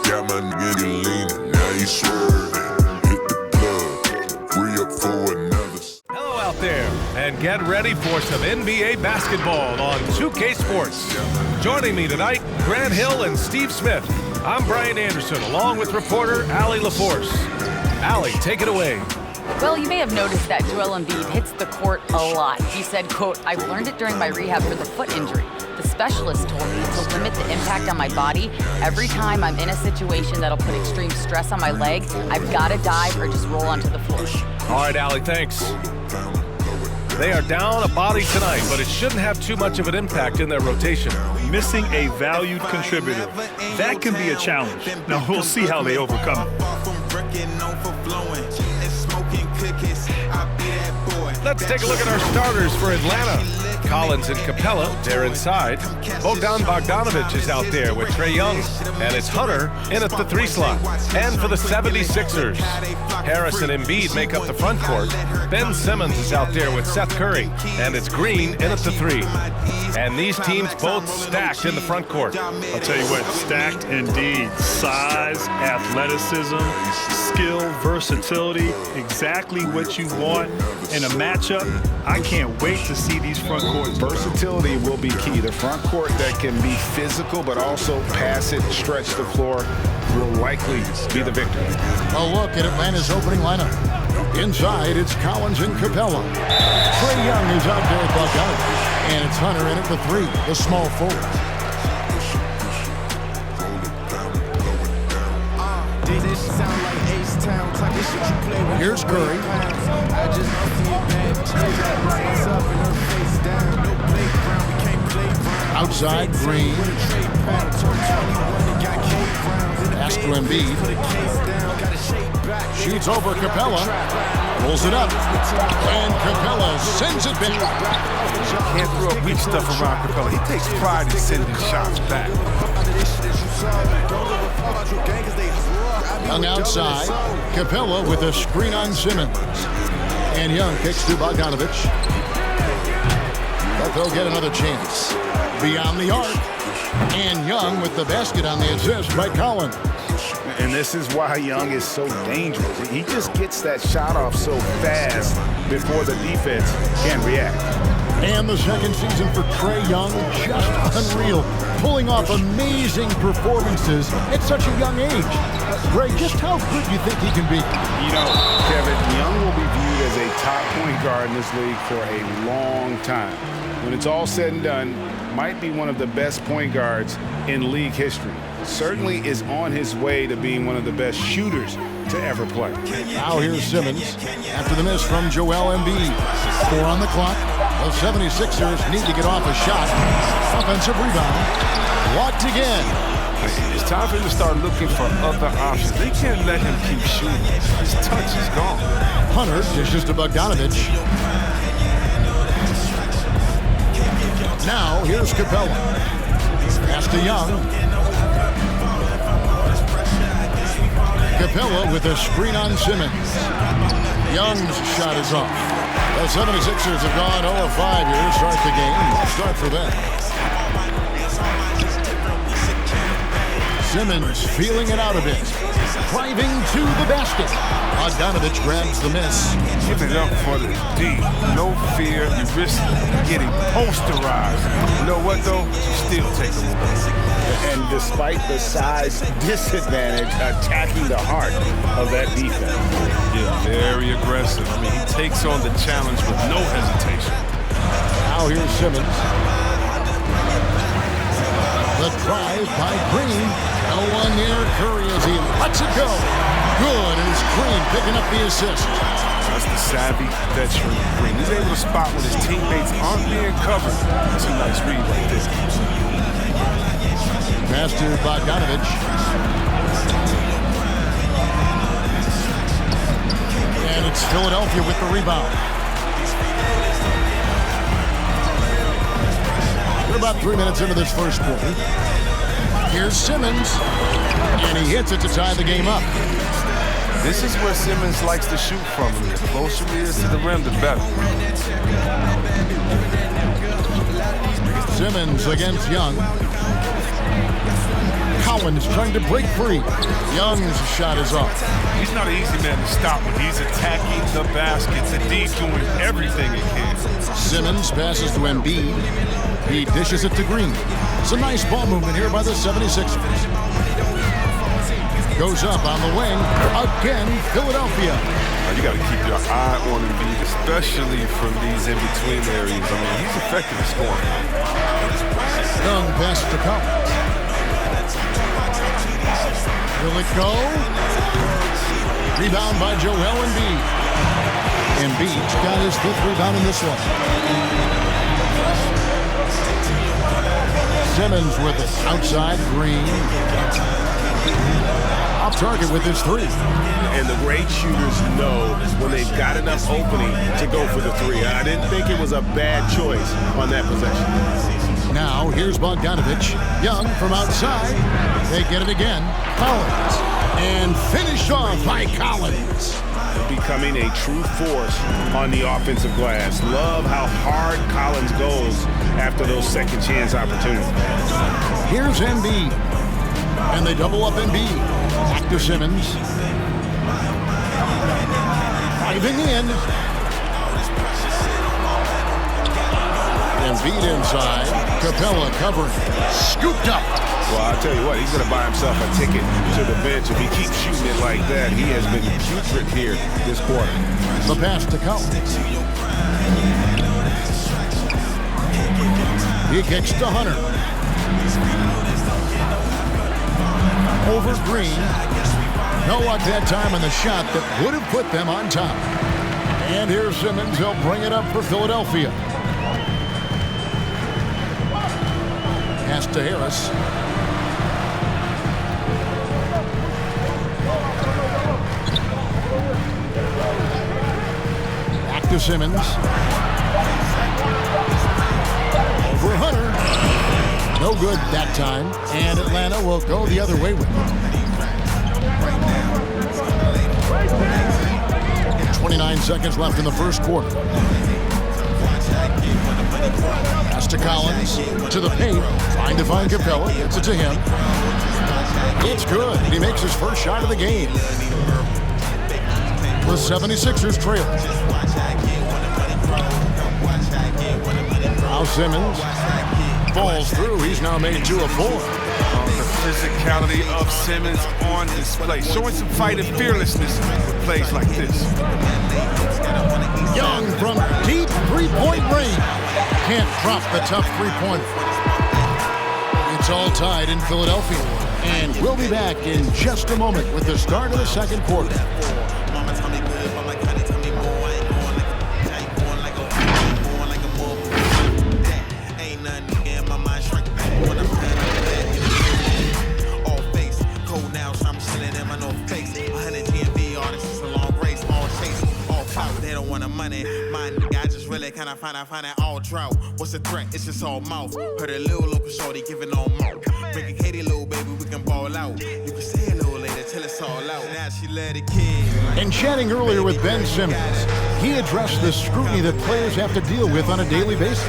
Got my nigga leaning, now you swerving. Hit the plug, re-up for another. Hello out there, and get ready for some NBA basketball on 2K Sports. Joining me tonight, Grant Hill and Steve Smith. I'm Brian Anderson, along with reporter Allie LaForce. Allie, take it away. Well, you may have noticed that Joel Embiid hits the court a lot. He said, quote, "I've learned it during my rehab for the foot injury. The specialist told me to limit the impact on my body. Every time I'm in a situation that'll put extreme stress on my leg, I've got to dive or just roll onto the floor." All right, Allie, thanks. They are down a body tonight, but it shouldn't have too much of an impact in their rotation. Missing a valued contributor, that can be a challenge. Now, we'll see how they overcome it. Let's take a look at our starters for Atlanta. Collins and Capella, they're inside. Bogdan Bogdanovic is out there with Trae Young, and it's Hunter in at the 3 slot. And for the 76ers, Harris and Embiid make up the front court. Ben Simmons is out there with Seth Curry, and it's Green in at the 3. And these teams both stacked in the front court. I'll tell you what, stacked indeed. Size, athleticism, skill, versatility, exactly what you want in a matchup. I can't wait to see these front court. Versatility will be key. The front court that can be physical but also pass it, stretch the floor will likely be the victor. A look at Atlanta's opening lineup. Inside, it's Collins and Capella. Trae Young is out there with Bogdanovic. And it's Hunter in at the 3, the small forward. Here's Curry. Outside, Green. Pass to Embiid. Shoots over Capella. Rolls it up. And Capella sends it back. Can't throw up weak stuff around Capella. He takes pride in sending shots back. Young outside. Capella with a screen on Simmons. And Young kicks to Bogdanovic. But they'll get another chance. Beyond the arc. And Young with the basket on the assist by Collins. And this is why Young is so dangerous. He just gets that shot off so fast before the defense can react. And the second season for Trae Young, just unreal. Pulling off amazing performances at such a young age. Greg, just how good do you think he can be? You know, Kevin, Young will be viewed as a top point guard in this league for a long time. When it's all said and done, might be one of the best point guards in league history. Certainly is on his way to being one of the best shooters to ever play. Now here's Simmons after the miss from Joel Embiid. 4 on the clock. The 76ers need to get off a shot. Offensive rebound. Blocked again. It's time for him to start looking for other options. They can't let him keep shooting. His touch is gone. Hunter dishes to Bogdanovic. Now here's Capella. Pass to Young. Capella with a screen on Simmons. Young's shot is off. The 76ers have gone 0-5 here to start the game. Start for them. Simmons feeling it out a bit. Driving to the basket. Bogdanovic grabs the miss. Give it up for the D. No fear. You risk getting posterized. You know what, though? Still take a look. And despite the size disadvantage, attacking the heart of that defense. Yeah, very aggressive. I mean, he takes on the challenge with no hesitation. Now here's Simmons. The drive by Green. No one near Curry as he lets it go. Good, and it's Green picking up the assist. That's the savvy veteran Green. He's able to spot when his teammates aren't being covered. That's a nice read right there. Pass to Bogdanovic. And it's Philadelphia with the rebound. We're about 3 minutes into this first quarter. Here's Simmons. And he hits it to tie the game up. This is where Simmons likes to shoot from. The closer he is to the rim, the better. Simmons against Young. Collins trying to break free. Young's shot is off. He's not an easy man to stop when he's attacking the basket. The D's doing everything he can. Simmons passes to Embiid. He dishes it to Green. It's a nice ball movement here by the 76ers. Goes up on the wing. Again, Philadelphia. You got to keep your eye on Embiid, especially from these in-between areas. I mean, he's effective at scoring. Young pass to Collins. Will it go? Rebound by Joel Embiid. Embiid's got his 5th rebound in this one. Simmons with it. Outside, Green. Off target with his 3. And the great shooters know when they've got enough opening to go for the 3. I didn't think it was a bad choice on that possession. Now, here's Bogdanovich. Young from outside. They get it again. Collins. And finished off by Collins. Becoming a true force on the offensive glass. Love how hard Collins goes after those second chance opportunities. Here's Embiid. And they double up Embiid. Back to Simmons. Driving in. Embiid inside. Capella covering. Scooped up. Well, I'll tell you what, he's going to buy himself a ticket to the bench. If he keeps shooting it like that, he has been putrid here this quarter. The pass to Collins. He kicks to Hunter. Over Green. No luck that time on the shot that would have put them on top. And here's Simmons. He'll bring it up for Philadelphia. Pass to Harris. Back to Simmons. Over Hunter. No good that time. And Atlanta will go the other way with it. 29 seconds left in the first quarter. Pass to Collins. To the paint. Trying to find Capella. Gets it to him. It's good. He makes his first shot of the game. The 76ers trail. Now Simmons falls through. He's now made 2 of 4. The physicality of Simmons on display, showing some fight and fearlessness with plays like this. Young from deep three-point range. Can't drop the tough three-pointer. It's all tied in Philadelphia. And we'll be back in just a moment with the start of the second quarter. Kind of find that all drought. What's the threat? It's just all mouth. Heard a little local shorty giving on mouth. Bring a Katie, little baby, we can ball out. You can say a little later till it's all out. Now she let it kid. And chatting earlier with Ben Simmons, he addressed the scrutiny that players have to deal with on a daily basis.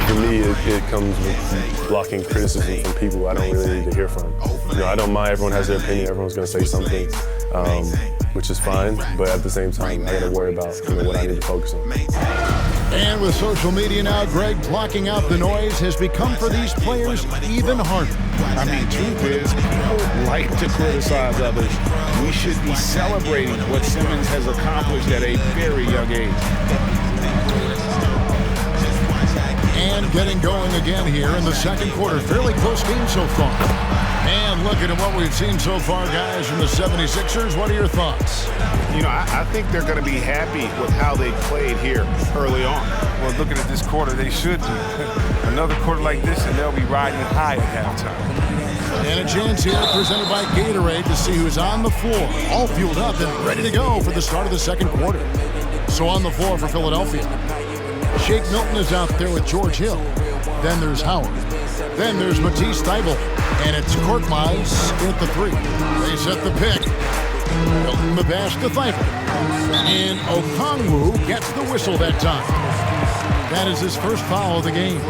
For me, it comes with blocking criticism from people I don't really need to hear from. You know, I don't mind. Everyone has their opinion. Everyone's going to say something. Which is fine, but at the same time, I got to worry about what I need to focus on. And with social media now, Greg, blocking out the noise has become for these players even harder. I mean, truth is, people like to criticize others. We should be celebrating what Simmons has accomplished at a very young age. And getting going again here in the second quarter. Fairly close game so far. And looking at what we've seen so far, guys, from the 76ers, what are your thoughts? You know, I think they're going to be happy with how they played here early on. Well, looking at this quarter, they should be. Another quarter like this, and they'll be riding high at halftime. And a chance here presented by Gatorade to see who's on the floor, all fueled up and ready to go for the start of the second quarter. So on the floor for Philadelphia, Shake Milton is out there with George Hill. Then there's Howard. Then there's Matisse Thybulle. And it's Korkmaz at the 3. They set the pick. Milton the pass to Thybulle. And Okongwu gets the whistle that time. That is his first foul of the game.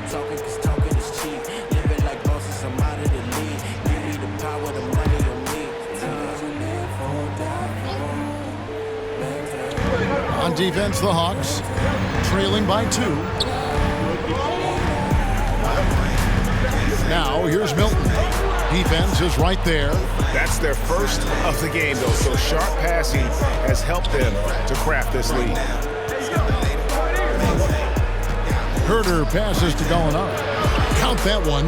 talking, cause talking is cheap. Living like bosses, I'm out of the league. Give me the power, the money on me. On defense, the Hawks trailing by 2. Now, here's Milton. Defense is right there. That's their first of the game, though, so sharp passing has helped them to craft this lead. Herter passes to Gallinari. Count that one.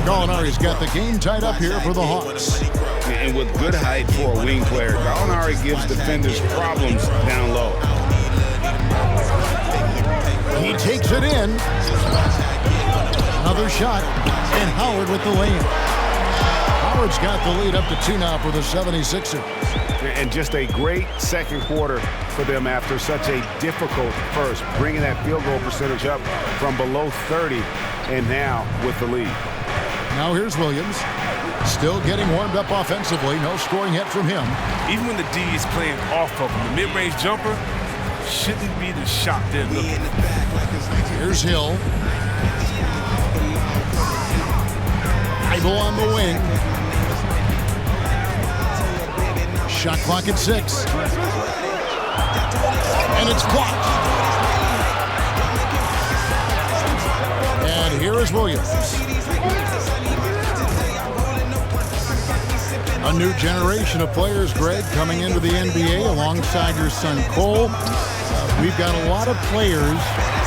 Gallinari's got the game tied up here for the Hawks. And with good height for a wing player, Gallinari gives defenders problems down low. He takes it in. Another shot, and Howard with the lane. Howard's got the lead up to 2 now for the 76ers. And just a great second quarter for them after such a difficult first, bringing that field goal percentage up from below 30 and now with the lead. Now here's Williams, still getting warmed up offensively. No scoring yet from him. Even when the D is playing off of him, the mid-range jumper shouldn't be the shot they're looking for. Here's Hill. Idle on the wing. Shot clock at 6. And it's blocked. And here is Williams. A new generation of players, Greg, coming into the NBA alongside your son Cole. We've got a lot of players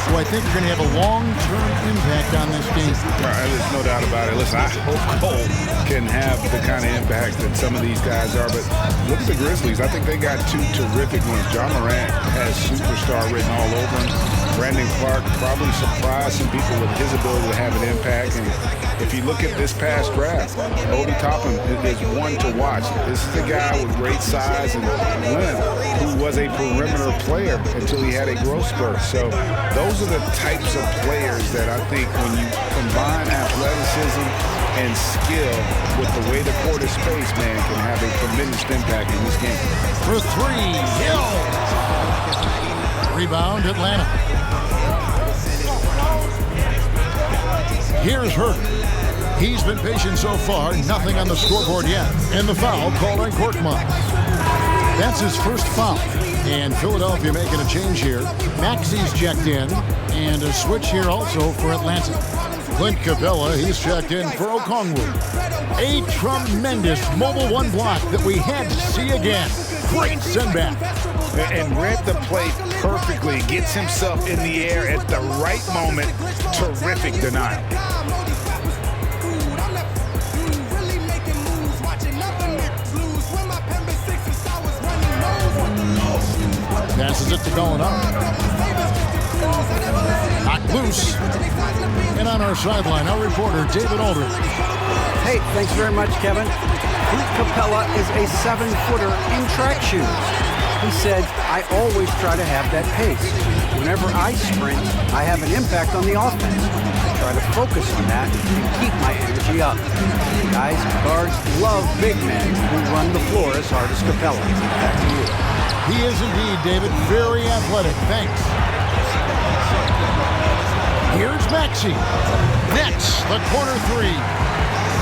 who I think are going to have a long-term impact on this game. There's no doubt about it. Listen, I hope Cole can have the kind of impact that some of these guys are, but look at the Grizzlies. I think they got 2 terrific ones. John Morant has superstar written all over him. Brandon Clark probably surprised some people with his ability to have an impact. And if you look at this past draft, Obi Toppin is one to watch. This is the guy with great size and length who was a perimeter player until he had a growth spurt. So those are the types of players that I think when you combine athleticism and skill with the way the court is spaced, man, can have a tremendous impact in this game. For 3, Hill. Rebound, Atlanta. Here's Hurt. He's been patient so far, nothing on the scoreboard yet. And the foul called on Korkmaz. That's his first foul. And Philadelphia making a change here. Maxi's checked in, and a switch here also for Atlanta. Clint Capella, he's checked in for Okongwu. A tremendous mobile 1 block that we had to see again. Great send back. And read the play perfectly. Gets himself in the air at the right moment. Terrific denial. Passes it to Gallinari. Knocked loose. And on our sideline, our reporter, David Aldridge. Hey, thanks very much, Kevin. Clint Capella is a 7-footer in track shoes. He said, I always try to have that pace. Whenever I sprint, I have an impact on the offense. I try to focus on that and keep my energy up. Guys, guards love big men who run the floor as hard as Capella. Back to you. He is indeed, David, very athletic. Thanks. Here's Maxey. Next, the corner 3.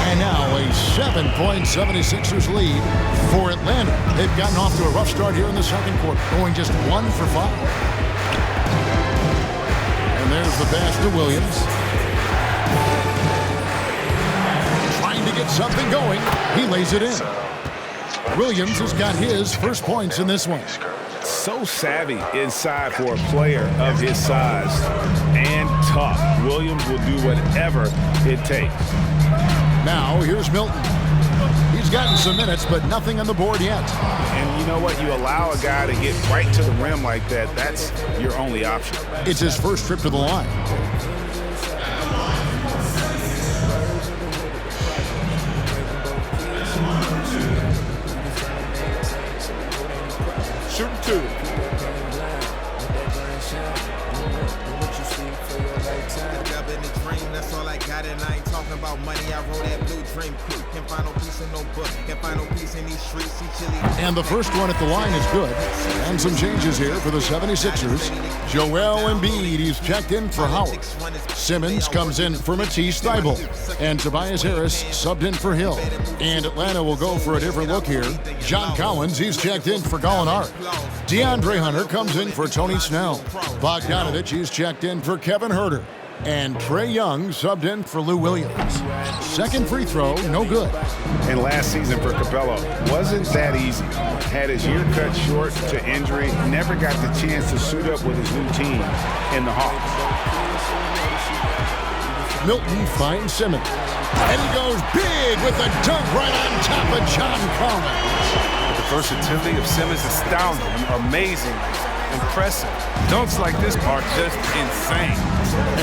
And now a 7-point 76ers lead for Atlanta. They've gotten off to a rough start here in the second quarter, going just 1 for 5. And there's the pass to Williams. Trying to get something going. He lays it in. Williams has got his first points in this one. So savvy inside for a player of his size and tough. Williams will do whatever it takes. Now, here's Milton. He's gotten some minutes, but nothing on the board yet. And you know what? You allow a guy to get right to the rim like that, that's your only option. It's his first trip to the line. Shooting 2. about money, I wrote that blue dream quick. Can't find no peace in no book. Can't find no peace in these streets. See chilly. And the first one at the line is good. And some changes here for the 76ers. Joel Embiid, he's checked in for Howard. Simmons comes in for Matisse Thybulle. And Tobias Harris subbed in for Hill. And Atlanta will go for a different look here. John Collins, he's checked in for Gallinari. DeAndre Hunter comes in for Tony Snell. Bogdanovich, he's checked in for Kevin Huerter. And Trae Young subbed in for Lou Williams. Second free throw, no good. And last season for Capella wasn't that easy. Had his year cut short to injury, never got the chance to suit up with his new team in the Hawks. Milton finds Simmons. And he goes big with a dunk right on top of John Collins. The versatility of Simmons is astounding, amazing, impressive. Dunks like this are just insane.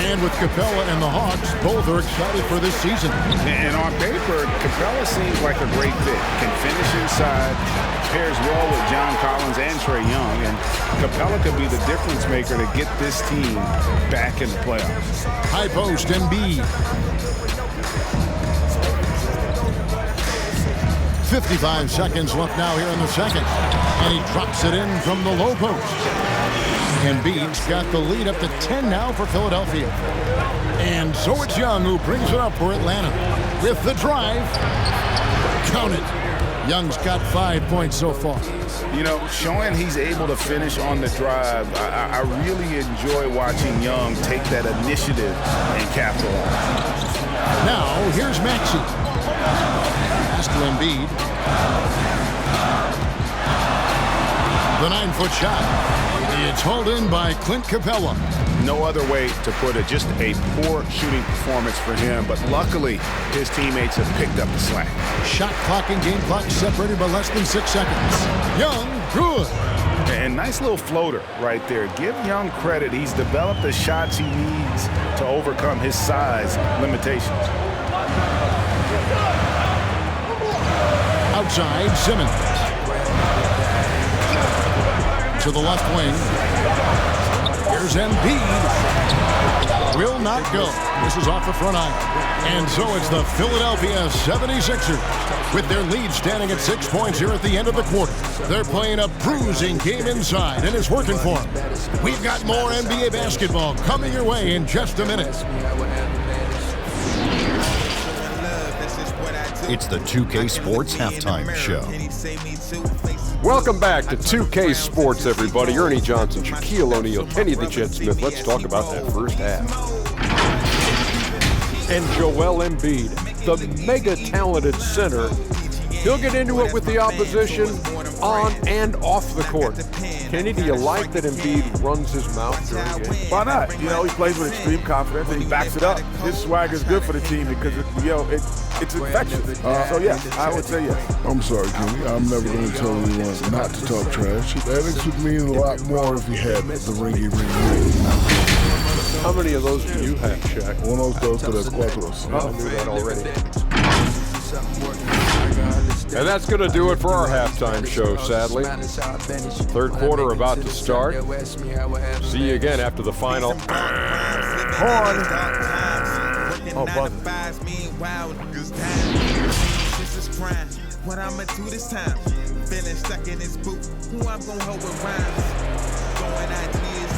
And with Capella and the Hawks, both are excited for this season. And on paper, Capella seems like a great fit. Can finish inside, pairs well with John Collins and Trae Young, and Capella could be the difference maker to get this team back in the playoffs. High post, Embiid. 55 seconds left now here in the second. And he drops it in from the low post. Embiid's got the lead up to 10 now for Philadelphia. And so it's Young who brings it up for Atlanta. With the drive. Count it. Young's got 5 points so far. You know, showing he's able to finish on the drive, I really enjoy watching Young take that initiative and capitalize. Now, here's Maxey. Pass to Embiid. The 9-foot shot. It's hauled in by Clint Capella. No other way to put it, just a poor shooting performance for him, but luckily his teammates have picked up the slack. Shot clock and game clock separated by less than 6 seconds. Young, good. And nice little floater right there. Give Young credit. He's developed the shots he needs to overcome his size limitations. Outside, Simmons. To the left wing. Here's Embiid. Will not go. This is off the front iron. And so it's the Philadelphia 76ers with their lead standing at 6 points here at the end of the quarter. They're playing a bruising game inside, and it's working for them. We've got more NBA basketball coming your way in just a minute. It's the 2K Sports Halftime Show. Welcome back to 2K Sports, everybody. Ernie Johnson, Shaquille O'Neal, Kenny the Jet Smith. Let's talk about that first half. And Joel Embiid, the mega-talented center. He'll get into it with the opposition on and off the court. Kenny, do you like that Embiid runs his mouth during the game? Why not? You know, he plays with extreme confidence and he backs it up. His swag is good for the team because, it's infectious. So, yes, I would say yes. I'm sorry, Kenny. I'm never going to tell anyone not to talk trash. That would mean a lot more if he had the ringy ring. How many of those do you have, Shaq? Uno, dos, tres, cuatro. I knew that already. And that's going to do it for our halftime show, sadly. Third quarter about to start. See you again after the final. Horn. Oh, buzzer. What I'ma do this time? Feeling stuck in this boot. Who I'm gonna hold with rhymes? Going ideas,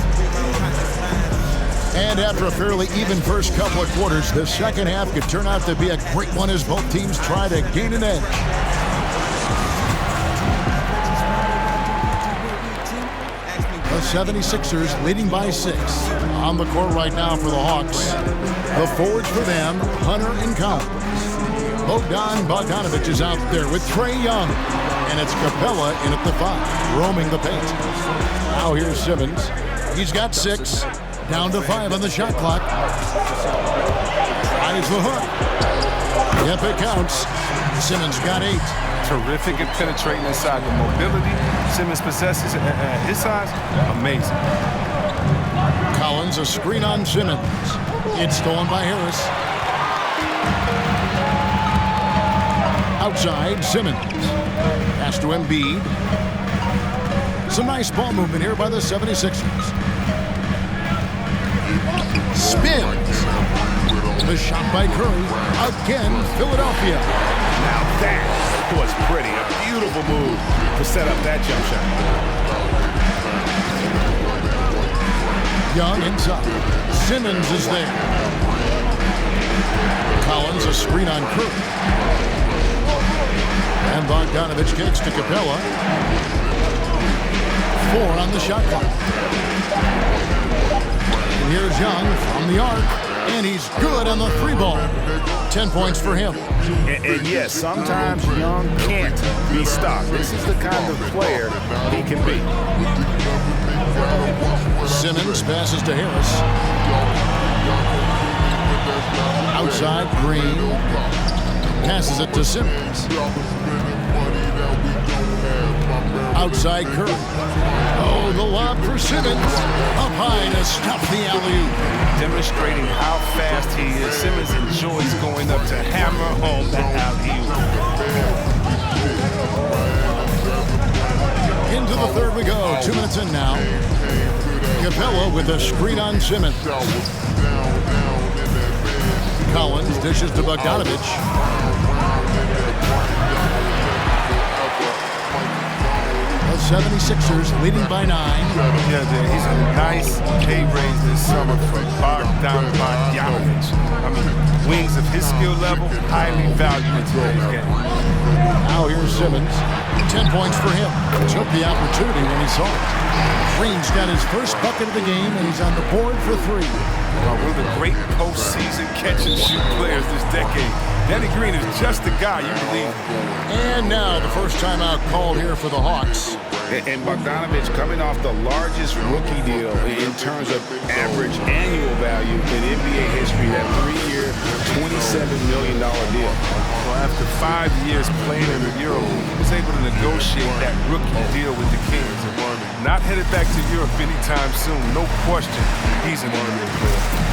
and after a fairly even first couple of quarters, the second half could turn out to be a great one as both teams try to gain an edge. The 76ers leading by 6. On the court right now for the Hawks. The forwards for them, Hunter and Collins. Bogdanovich is out there with Trae Young. And it's Capella in at the 5, roaming the paint. Now here's Simmons. He's got 6. Down to 5 on the shot clock. Tries the hook. Yep, it counts. Simmons got 8. Terrific at penetrating inside. The mobility Simmons possesses at his size, amazing. Collins, a screen on Simmons. It's stolen by Harris. Outside, Simmons. Pass to Embiid. Some nice ball movement here by the 76ers. Spins. The shot by Curry. Again, Philadelphia. Now that was pretty. A beautiful move to set up that jump shot. Young inside. Simmons is there. Collins a screen on Curry. And Bogdanovich kicks to Capella. 4 on the shot clock. And here's Young from the arc. And he's good on the 3-ball. 10 points for him. And yes, sometimes Young can't be stopped. This is the kind of player he can be. Simmons passes to Harris. Outside, Green. Passes it to Simmons. Outside, Curry. Oh, the lob for Simmons. Up high to stop the alley-oop. Demonstrating how fast he is. Simmons enjoys going up to hammer home that alley-oop. Into the third we go. 2 minutes in now. Capella with a screen on Simmons. Collins dishes to Bogdanovich. The 76ers leading by 9. Yeah, he's a nice pay raise this summer from Bogdanovich. I mean, wings of his skill level, highly valued in today's game. Now here's Simmons. 10 points for him. Took the opportunity when he saw it. Green's got his first bucket of the game, and he's on the board for 3. One of the great postseason catch-and-shoot players this decade. Danny Green is just the guy you believe in. And now the first timeout called here for the Hawks. And Bogdanovich coming off the largest rookie deal in terms of average annual value in NBA history, that 3-year, $27 million deal. Well, after 5 years playing in the EuroLeague, he was able to negotiate that rookie deal with the Kings. And not headed back to Europe anytime soon, no question. He's an NBA player.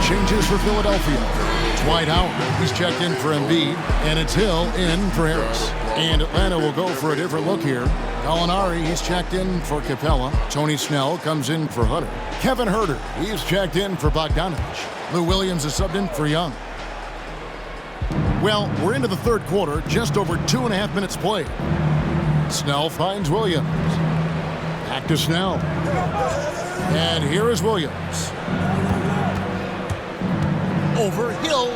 Changes for Philadelphia. Dwight Howard, he's checked in for Embiid, and it's Hill in for Harris. And Atlanta will go for a different look here. Gallinari, he's checked in for Capella. Tony Snell comes in for Hunter. Kevin Huerter, he's checked in for Bogdanovich. Lou Williams is subbed in for Young. Well, we're into the third quarter, just over 2.5 minutes played. Snell finds Williams. Back to Snell. And here is Williams. Over Hill.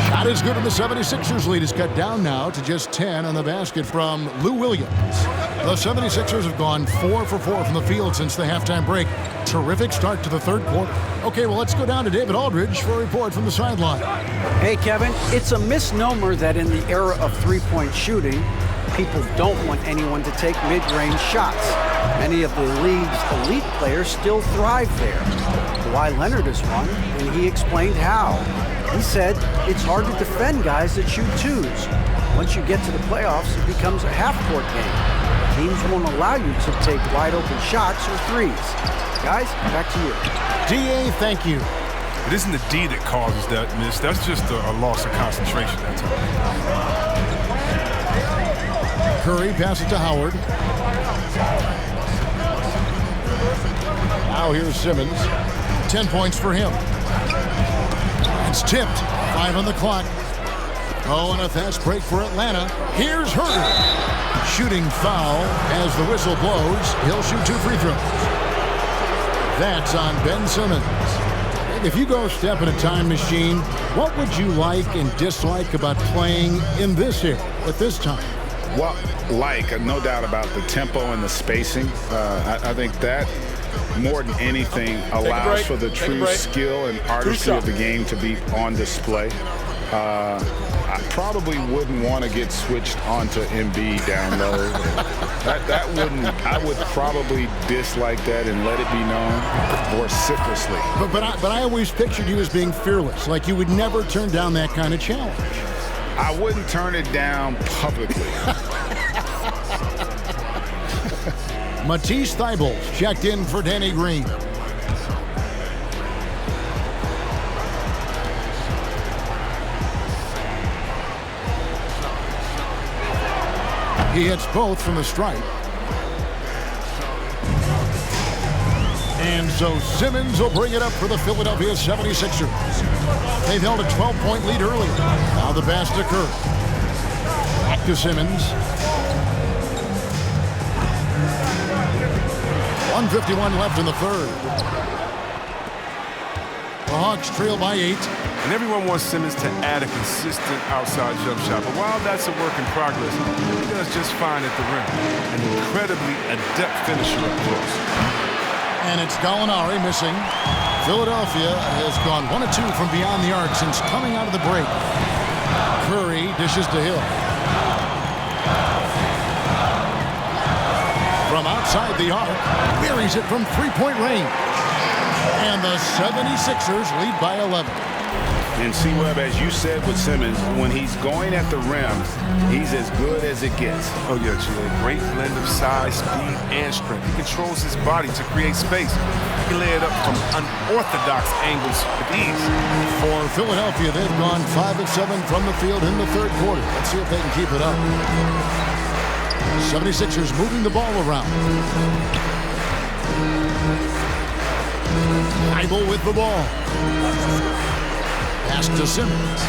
Shot is good, and the 76ers lead is cut down now to just 10 on the basket from Lou Williams. The 76ers have gone 4 for 4 from the field since the halftime break. Terrific start to the third quarter. Okay, well, let's go down to David Aldridge for a report from the sideline. Hey, Kevin, it's a misnomer that in the era of three-point shooting, people don't want anyone to take mid-range shots. Many of the league's elite players still thrive there. Kawhi Leonard is one, and he explained how. He said it's hard to defend guys that shoot twos. Once you get to the playoffs, it becomes a half-court game. Teams won't allow you to take wide-open shots or threes. Guys, back to you. D.A., thank you. It isn't the D that causes that miss. That's just a loss of concentration that time. Curry passes to Howard. Now here's Simmons. 10 points for him. It's tipped. 5 on the clock. Oh, and a fast break for Atlanta. Here's Huerter. Shooting foul as the whistle blows. He'll shoot 2 free throws. That's on Ben Simmons. If you go step in a time machine, what would you like and dislike about playing in this era at this time? Well, no doubt about the tempo and the spacing. I think that, more than anything, allows for the true skill and artistry of the game to be on display. I probably wouldn't want to get switched onto Embiid down low. I would probably dislike that and let it be known vociferously. But I always pictured you as being fearless, like you would never turn down that kind of challenge. I wouldn't turn it down publicly. Matisse Thybulle checked in for Danny Green. He hits both from the stripe. And so Simmons will bring it up for the Philadelphia 76ers. They've held a 12-point lead earlier. Now the pass to Curry. Back to Simmons. 1:51 left in the third. The Hawks trail by 8. And everyone wants Simmons to add a consistent outside jump shot. But while that's a work in progress, he does just fine at the rim. An incredibly adept finisher up close. And it's Gallinari missing. Philadelphia has gone 1 of 2 from beyond the arc since coming out of the break. Curry dishes to Hill. From outside the arc, buries it from three-point range. And the 76ers lead by 11. And C-Web, as you said with Simmons, when he's going at the rim, he's as good as it gets. Oh, yeah, Jay. Great blend of size, speed, and strength. He controls his body to create space. He can lay it up from unorthodox angles with ease. For Philadelphia, they've gone 5 of 7 from the field in the third quarter. Let's see if they can keep it up. 76ers moving the ball around. Thybulle with the ball. Pass to Simmons.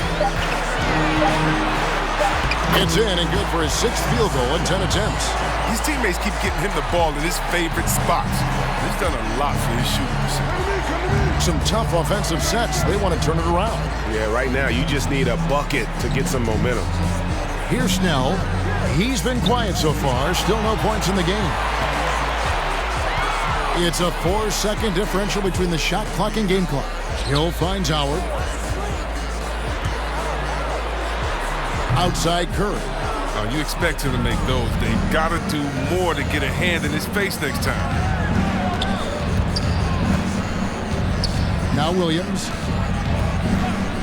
It's in and good for his 6th field goal in 10 attempts. His teammates keep getting him the ball in his favorite spots. He's done a lot for his shooting percentage. Some tough offensive sets. They want to turn it around. Yeah, right now you just need a bucket to get some momentum. Here's Snell. He's been quiet so far. Still no points in the game. It's a 4-second differential between the shot clock and game clock. Hill finds Howard. Outside Curry. You expect him to make those. They've got to do more to get a hand in his face next time. Now Williams.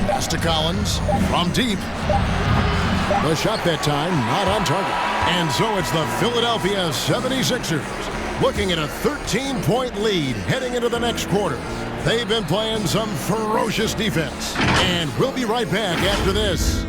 Pass to Collins. From deep. The shot that time not on target. And so it's the Philadelphia 76ers looking at a 13-point lead heading into the next quarter. They've been playing some ferocious defense. And we'll be right back after this.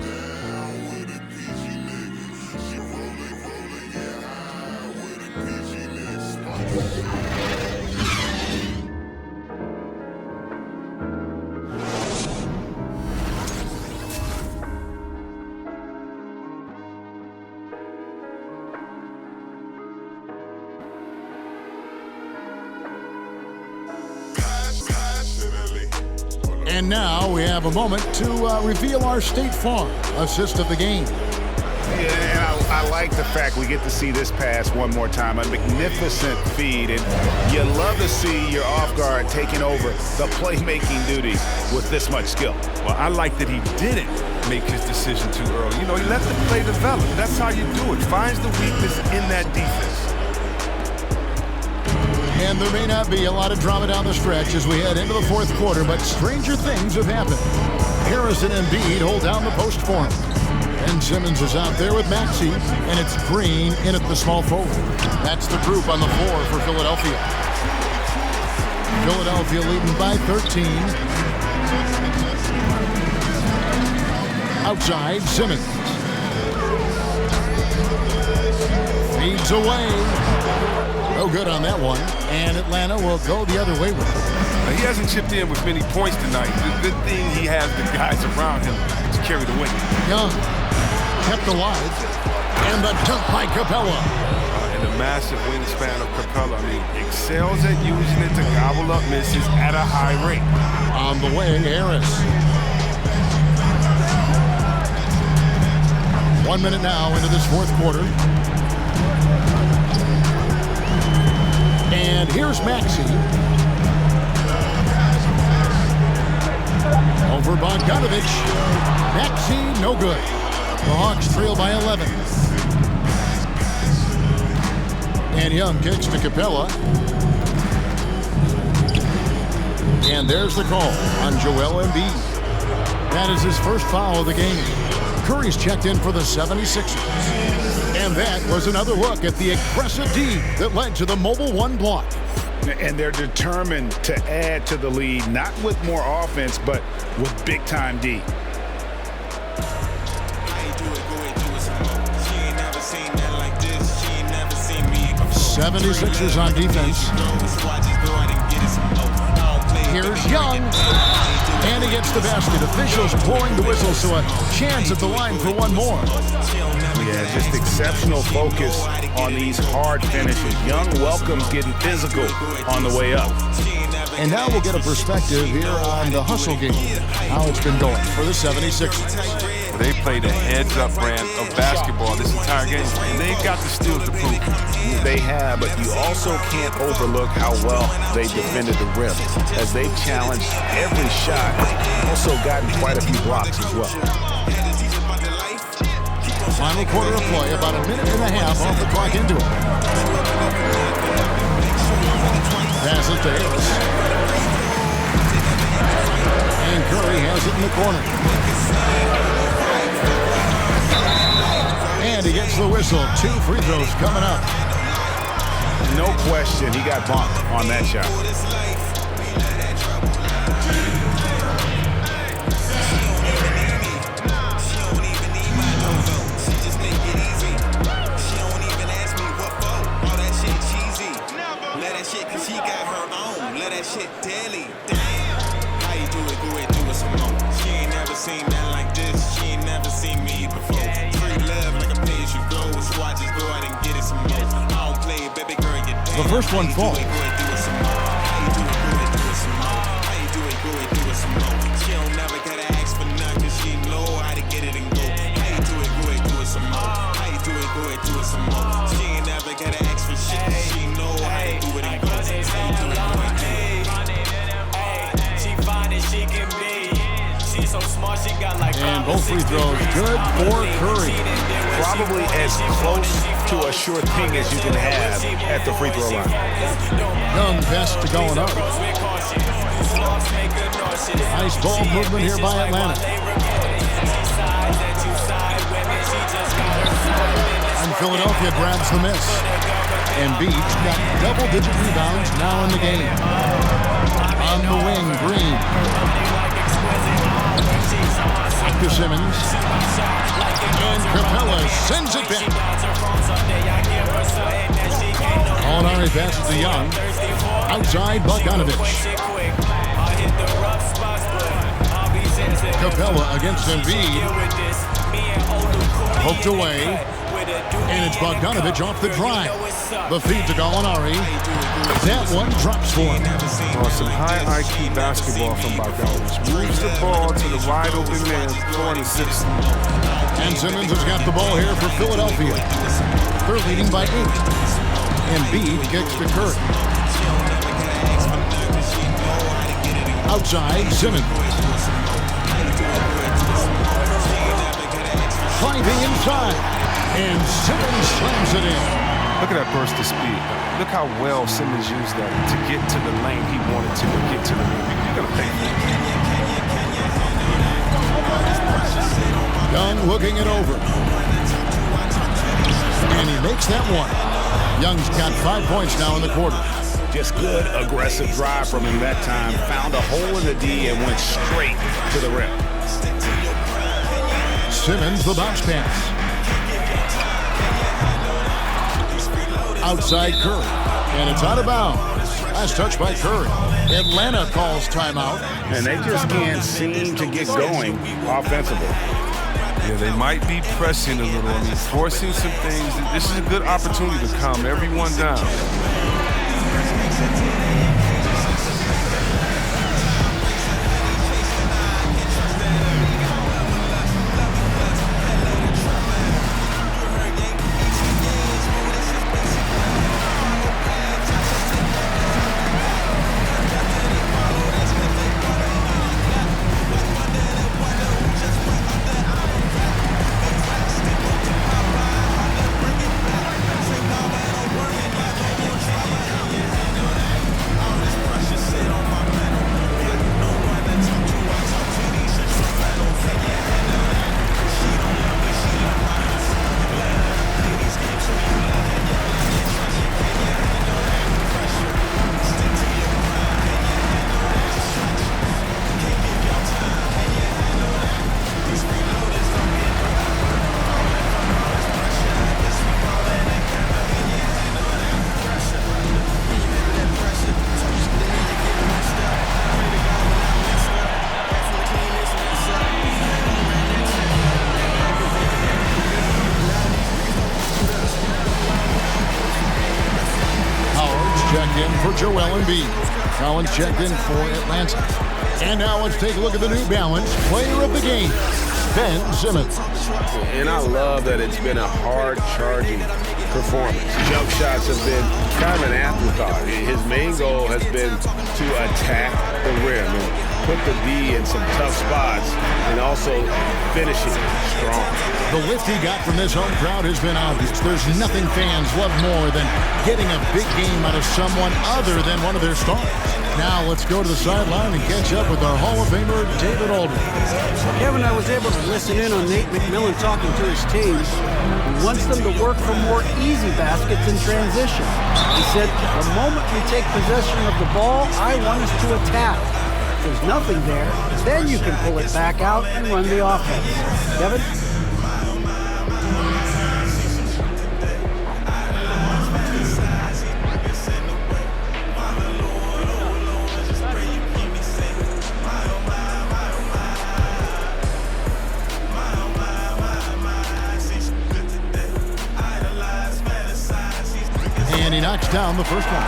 And now we have a moment to reveal our State Farm assist of the game. Yeah, and I like the fact we get to see this pass one more time. A magnificent feed, and you love to see your off guard taking over the playmaking duties with this much skill. Well, I like that he didn't make his decision too early. You know, he let the play develop. That's how you do it. Finds the weakness in that defense. And there may not be a lot of drama down the stretch as we head into the fourth quarter, but stranger things have happened. Harrison and Embiid hold down the post for him. And Simmons is out there with Maxey, and it's Green in at the small forward. That's the group on the floor for Philadelphia. Philadelphia leading by 13. Outside, Simmons. Feeds away. No good on that one. And Atlanta will go the other way with it. He hasn't chipped in with many points tonight. The good thing he has the guys around him to carry the weight. Young kept alive. And the dunk by Capella. and the massive wingspan of Capella. I mean, excels at using it to gobble up misses at a high rate. On the wing, Harris. 1 minute now into this fourth quarter. And here's Maxey. Over Bogdanovich. Maxey, no good. The Hawks trail by 11. And Young kicks to Capella. And there's the call on Joel Embiid. That is his first foul of the game. Curry's checked in for the 76ers. And that was another look at the aggressive D that led to the Mobile One block. And they're determined to add to the lead, not with more offense, but with big-time D. 76ers on defense. Here's Young. And he gets the basket. Officials blowing the whistle, so a chance at the line for one more. Yeah, just exceptional focus on these hard finishes. Young welcomes getting physical on the way up. And now we'll get a perspective here on the hustle game, how it's been going for the 76ers. Well, they played a heads-up brand of basketball this entire game, and they've got the steals to prove. They have, but you also can't overlook how well they defended the rim, as they've challenged every shot, also gotten quite a few blocks as well. Final quarter of play, about a minute and a half off the clock into it. Pass it to Harris. And Curry has it in the corner. And he gets the whistle. 2 free throws coming up. No question, he got bumped on that shot. The first one falls. And both free throws good for Curry. Probably as close to a sure thing as you can have at the free throw line. Young best to going up. Nice ball movement here by Atlanta. And Philadelphia grabs the miss. Embiid got double-digit rebounds now in the game. On the wing, Green. To Simmons. And Capella sends it back. Molinari passes to Young. Outside, Bogdanovich. Capella against Embiid. Poked away. And it's Bogdanovich off the drive. The feed to Gallinari. That one drops for him. Oh, some high IQ basketball from Bogdanovich. Moves the ball to the wide open man, 4 and 6. And Simmons has got the ball here for Philadelphia. They're leading by 8. Embiid kicks to Curry. Outside, Simmons. Driving inside. And Simmons slams it in. Look at that burst of speed. Look how well Simmons used that to get to the lane he wanted to get to the rim. You're going to pay for it. Young looking it over. And he makes that one. Young's got 5 points now in the quarter. Just good, aggressive drive from him that time. Found a hole in the D and went straight to the rim. Simmons, the bounce pass. Outside Curry. And it's out of bounds. Last touch by Curry. Atlanta calls timeout. And they just can't seem to get going offensively. Yeah, they might be pressing a little. I mean, forcing some things. This is a good opportunity to calm everyone down. Checked in for Joel Embiid. Collins checked in for Atlanta. And now let's take a look at the New Balance player of the game, Ben Simmons. And I love that it's been a hard-charging performance. Jump shots have been kind of an afterthought. His main goal has been to attack the rim and put the D in some tough spots and also finishing strong. The lift he got from this home crowd has been obvious. There's nothing fans love more than getting a big game out of someone other than one of their stars. Now let's go to the sideline and catch up with our Hall of Famer, David Aldridge. Kevin, I was able to listen in on Nate McMillan talking to his team. He wants them to work for more easy baskets in transition. He said, the moment we take possession of the ball, I want us to attack. If there's nothing there, then you can pull it back out and run the offense. Kevin? And he knocks down the first one.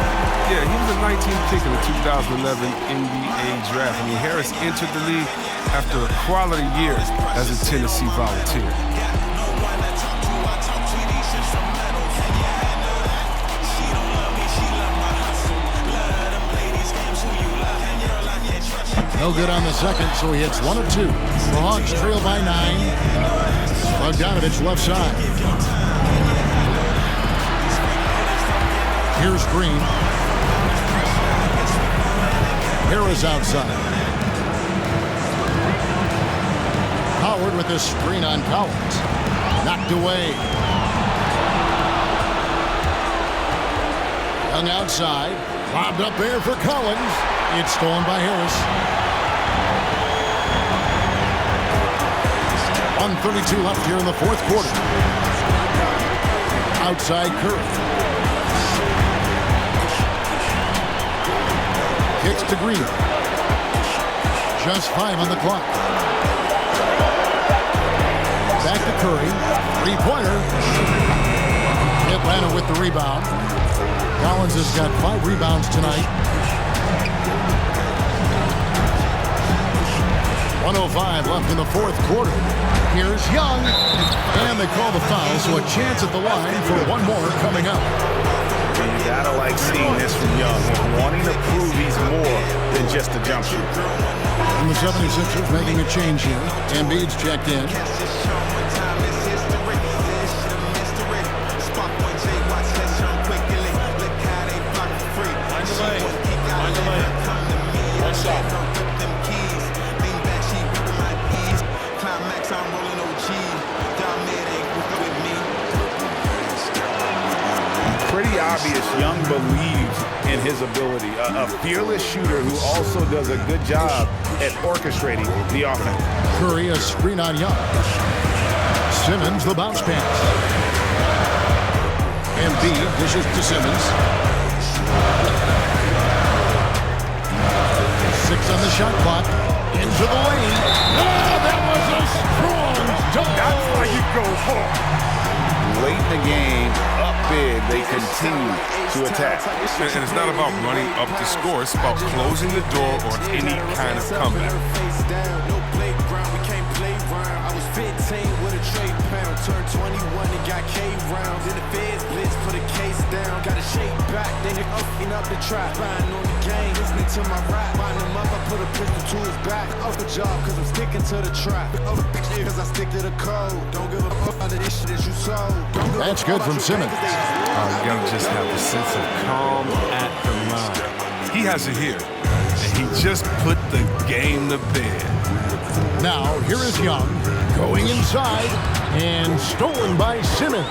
Yeah, he was the 19th pick in the 2011 NBA draft. I mean, Harris entered the league after a quality year as a Tennessee Volunteer. No good on the second, so he hits 1 of 2. The Hawks trail by 9. Bogdanovich left side. Here's Green. Harris outside. Howard with this screen on Collins. Knocked away. Young outside. Lobbed up there for Collins. It's stolen by Harris. 1:32 left here in the fourth quarter. Outside Curry. Kicks to Green. Just 5 on the clock. Back to Curry. Three-pointer. Atlanta with the rebound. Collins has got 5 rebounds tonight. 1:05 left in the fourth quarter. Here's Young. And they call the foul, so a chance at the line for one more coming up. You gotta like seeing this from Young, wanting to prove he's more than just a jump shooter. And the 76ers making a change here. Embiid's checked in. Pretty obvious Young believes in his ability. A fearless shooter who also does a good job at orchestrating the offense. Curry, a screen on Young. Simmons, the bounce pass. Embiid dishes to Simmons. 6 on the shot clock. Into the lane. Oh, that was a strong dunk. Late in the game, up big, they continue to attack. And it's not about running up the score. It's about closing the door on any kind of comeback. No playground, we can't play round. I was 15 with a trade pound. Turned 21 and got K rounds. In the feds blitz, put a case down. Got a shake back, then it open up the trap. Buying on the game, listening to my rap. Buying them up, I put a pistol tools back. Off the job, cause I'm sticking to the trap. Cause I stick to the code. Don't give a fuck out of this shit that you sold. That's good from Simmons. You gotta just have a sense of calm at the line. He has it here, and he just put the game to bed. Now, here is Young going inside and stolen by Simmons.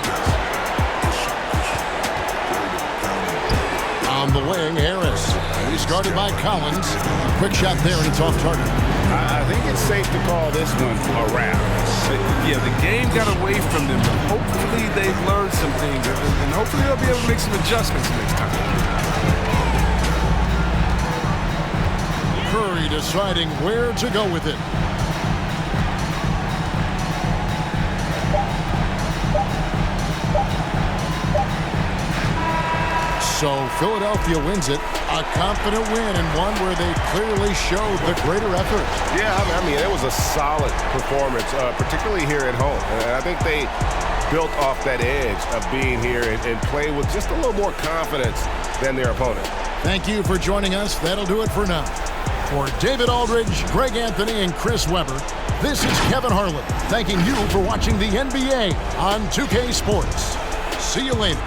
On the wing, Harris. He's guarded by Collins. Quick shot there, and it's off target. I think it's safe to call this one a wrap. Yeah, the game got away from them, but hopefully they've learned some things, and hopefully they'll be able to make some adjustments next time. Curry deciding where to go with it. So Philadelphia wins it. A confident win and one where they clearly showed the greater effort. Yeah, I mean, it was a solid performance, particularly here at home. And I think they built off that edge of being here and play with just a little more confidence than their opponent. Thank you for joining us. That'll do it for now. For David Aldridge, Greg Anthony, and Chris Webber, this is Kevin Harlan, thanking you for watching the NBA on 2K Sports. See you later.